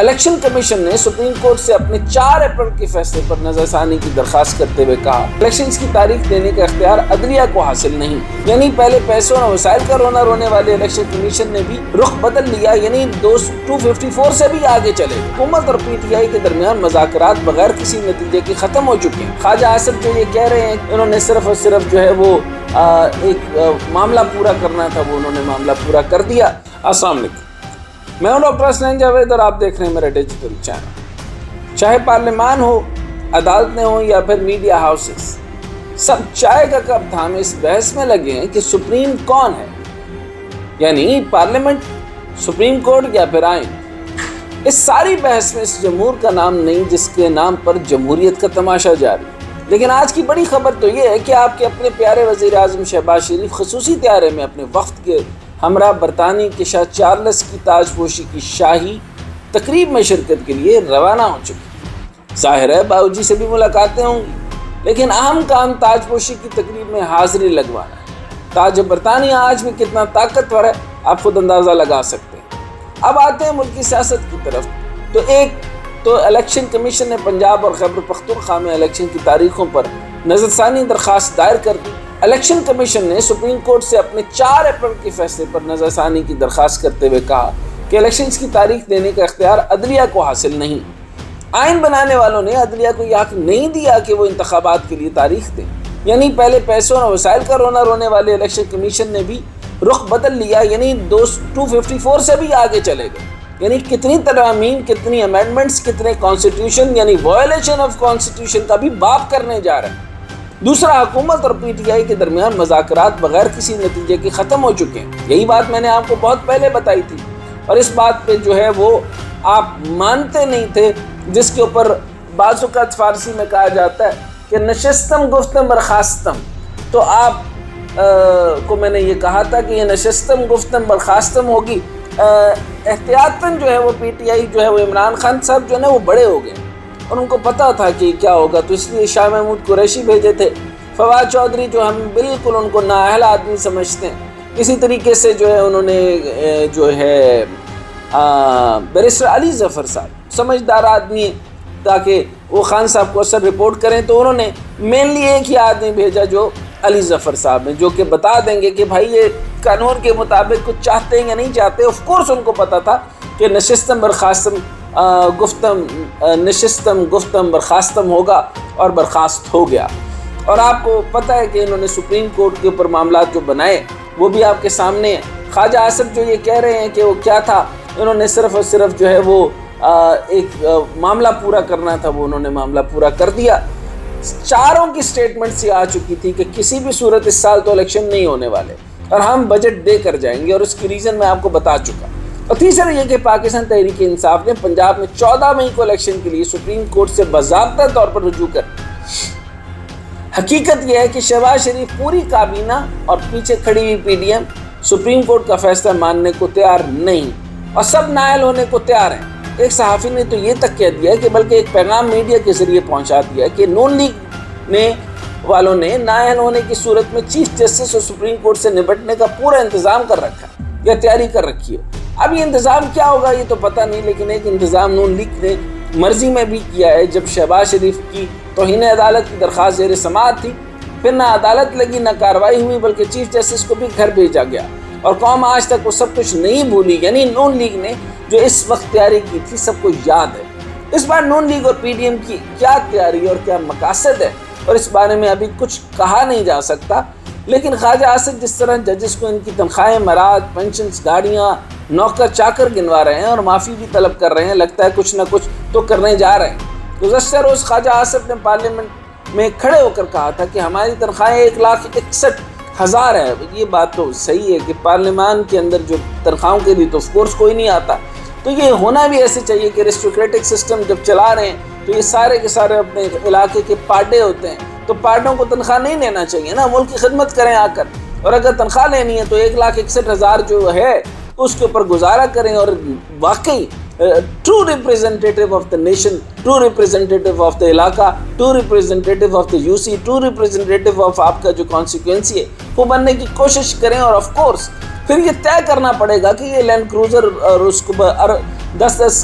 Election commission نے supreme court سے اپنے 4 اپریل کے فیصلے پر نظر ثانی کی درخواست کرتے ہوئے کہا الیکشنز کی تاریخ دینے کا اختیار عدلیہ کو حاصل نہیں، یعنی پہلے پیسوں اور وسائل کا رونا رونے والے الیکشن کمیشن نے بھی رخ بدل لیا، یعنی 254 سے بھی آگے چلے۔ حکومت اور پی ٹی آئی کے درمیان مذاکرات بغیر کسی نتیجے کے ختم ہو چکے ہیں۔ خواجہ آصف جو یہ کہہ رہے ہیں انہوں نے صرف اور صرف جو ہے وہ ایک معاملہ پورا کرنا تھا، وہ انہوں نے معاملہ پورا کر دیا۔ السلام علیکم، میں ہوں ڈاکٹر اسلم جاوید اور آپ دیکھ رہے ہیں میرا ڈیجیٹل چینل۔ چاہے پارلیمان ہو، عدالتیں ہوں یا پھر میڈیا ہاؤسز، سب چائے کا کپ تھامے اس بحث میں لگے ہیں کہ سپریم کون ہے، یعنی پارلیمنٹ، سپریم کورٹ یا پھر آئین۔ اس ساری بحث میں اس جمہور کا نام نہیں جس کے نام پر جمہوریت کا تماشا جاری۔ لیکن آج کی بڑی خبر تو یہ ہے کہ آپ کے اپنے پیارے وزیر اعظم شہباز شریف خصوصی طیارے میں اپنے وقت کے ہمراہ برطانیہ کے شاہ چارلس کی تاج پوشی کی شاہی تقریب میں شرکت کے لیے روانہ ہو چکی۔ ظاہر ہے باؤ جی سے بھی ملاقاتیں ہوں گی، لیکن اہم کام تاج پوشی کی تقریب میں حاضری لگوانا ہے۔ تاج برطانیہ آج بھی کتنا طاقتور ہے آپ خود اندازہ لگا سکتے ہیں۔ اب آتے ہیں ملکی سیاست کی طرف، تو الیکشن کمیشن نے پنجاب اور خیبر پختونخوا میں الیکشن کی تاریخوں پر نظر ثانی درخواست دائر کر دی۔ الیکشن کمیشن نے سپریم کورٹ سے اپنے 4 اپریل کے فیصلے پر نظر ثانی کی درخواست کرتے ہوئے کہا کہ الیکشنز کی تاریخ دینے کا اختیار عدلیہ کو حاصل نہیں۔ آئین بنانے والوں نے عدلیہ کو یہ حق نہیں دیا کہ وہ انتخابات کے لیے تاریخ دیں، یعنی پہلے پیسوں اور وسائل کا رونا رونے والے الیکشن کمیشن نے بھی رخ بدل لیا، یعنی 254 سے بھی آگے چلے گئے۔ یعنی کتنی ترامیم، کتنی امینڈمنٹس، کتنے کانسٹیٹیوشن یعنی وائلیشن آف کانسٹیٹیوشن کا بھی باب کرنے جا رہے ہیں۔ دوسرا، حکومت اور پی ٹی آئی کے درمیان مذاکرات بغیر کسی نتیجے کے ختم ہو چکے ہیں۔ یہی بات میں نے آپ کو بہت پہلے بتائی تھی، اور اس بات پہ جو ہے وہ آپ مانتے نہیں تھے، جس کے اوپر بعض اوقات فارسی میں کہا جاتا ہے کہ نشستم گفتم برخاستم۔ تو آپ کو میں نے یہ کہا تھا کہ یہ نشستم گفتم برخاستم ہوگی، احتیاطاً جو ہے وہ پی ٹی آئی جو ہے وہ عمران خان صاحب جو ہے نا وہ بڑے ہو گئے اور ان کو پتا تھا کہ کیا ہوگا، تو اس لیے شاہ محمود قریشی بھیجے تھے۔ فواد چودھری جو ہم بالکل ان کو نااہل آدمی سمجھتے ہیں، اسی طریقے سے جو ہے انہوں نے جو ہے بیرسٹر علی ظفر صاحب سمجھدار آدمی ہیں، تاکہ وہ خان صاحب کو اثر رپورٹ کریں، تو انہوں نے مینلی ایک ہی آدمی بھیجا جو علی ظفر صاحب ہیں، جو کہ بتا دیں گے کہ بھائی یہ قانون کے مطابق کچھ چاہتے ہیں یا نہیں چاہتے۔ آف کورس ان کو پتا تھا کہ نشستم برخاستم نشستم گفتم برخاستم ہوگا، اور برخاست ہو گیا۔ اور آپ کو پتہ ہے کہ انہوں نے سپریم کورٹ کے اوپر معاملات جو بنائے وہ بھی آپ کے سامنے ہیں۔ خواجہ آصف جو یہ کہہ رہے ہیں کہ وہ کیا تھا، انہوں نے صرف اور صرف جو ہے وہ ایک معاملہ پورا کرنا تھا، وہ انہوں نے معاملہ پورا کر دیا۔ چاروں کی سٹیٹمنٹس یہ آ چکی تھی کہ کسی بھی صورت اس سال تو الیکشن نہیں ہونے والے، اور ہم بجٹ دے کر جائیں گے، اور اس کی ریزن میں آپ کو بتا چکا۔ اور تیسرا یہ کہ پاکستان تحریک انصاف نے پنجاب میں 14 مئی کو الیکشن کے لیے سپریم کورٹ سے باضابطہ طور پر رجوع کر۔ حقیقت یہ ہے کہ شہباز شریف پوری کابینہ اور پیچھے کھڑی ہوئی P D M supreme court کا فیصلہ ماننے کو تیار نہیں، اور سب نائل ہونے کو تیار ہیں۔ ایک صحافی نے تو یہ تک کہہ دیا کہ بلکہ ایک پیغام میڈیا کے ذریعے پہنچا دیا کہ نون لیگ والوں نے نائل ہونے کی صورت میں چیف جسٹس اور سپریم کورٹ سے نپٹنے کا پورا انتظام کر رکھا ہے یا تیاری کر رکھی ہے۔ اب یہ انتظام کیا ہوگا یہ تو پتہ نہیں، لیکن ایک انتظام نون لیگ نے مرضی میں بھی کیا ہے۔ جب شہباز شریف کی توہین عدالت کی درخواست زیر سماعت تھی، پھر نہ عدالت لگی نہ کارروائی ہوئی، بلکہ چیف جسٹس کو بھی گھر بھیجا گیا، اور قوم آج تک وہ سب کچھ نہیں بھولی۔ یعنی نون لیگ نے جو اس وقت تیاری کی تھی سب کو یاد ہے۔ اس بار نون لیگ اور پی ڈی ایم کی کیا تیاری اور کیا مقاصد ہے، اور اس بارے میں ابھی کچھ کہا نہیں جا سکتا۔ لیکن خواجہ آصف جس طرح ججز کو ان کی تنخواہیں، مراد، پینشنز، گاڑیاں، نوکر چاکر گنوا رہے ہیں اور معافی بھی طلب کر رہے ہیں، لگتا ہے کچھ نہ کچھ تو کرنے جا رہے ہیں۔ گزشتہ روز خواجہ آصف نے پارلیمنٹ میں کھڑے ہو کر کہا تھا کہ ہماری تنخواہیں 1,61,000 ہے۔ یہ بات تو صحیح ہے کہ پارلیمان کے اندر جو تنخواہوں کے لیے تو آف کورس کوئی نہیں آتا، تو یہ ہونا بھی ایسے چاہیے کہ ریسٹوکریٹک سسٹم جب چلا رہے ہیں تو یہ سارے کے سارے اپنے علاقے کے پارڈے ہوتے ہیں، تو پارڈوں کو تنخواہ نہیں لینا چاہیے نا، ملک کی خدمت کریں آ کر، اور اگر تنخواہ لینی ہے تو 1,61,000 جو ہے اس کے اوپر گزارا کریں، اور واقعی true representative of the nation, true representative of the علاقہ، true representative of the U C, true representative of آپ کا جو کانسٹیٹوئنسی ہے وہ بننے کی کوشش کریں۔ اور آف کورس پھر یہ طے کرنا پڑے گا کہ یہ لینڈ کروزر اور اس کو 10-10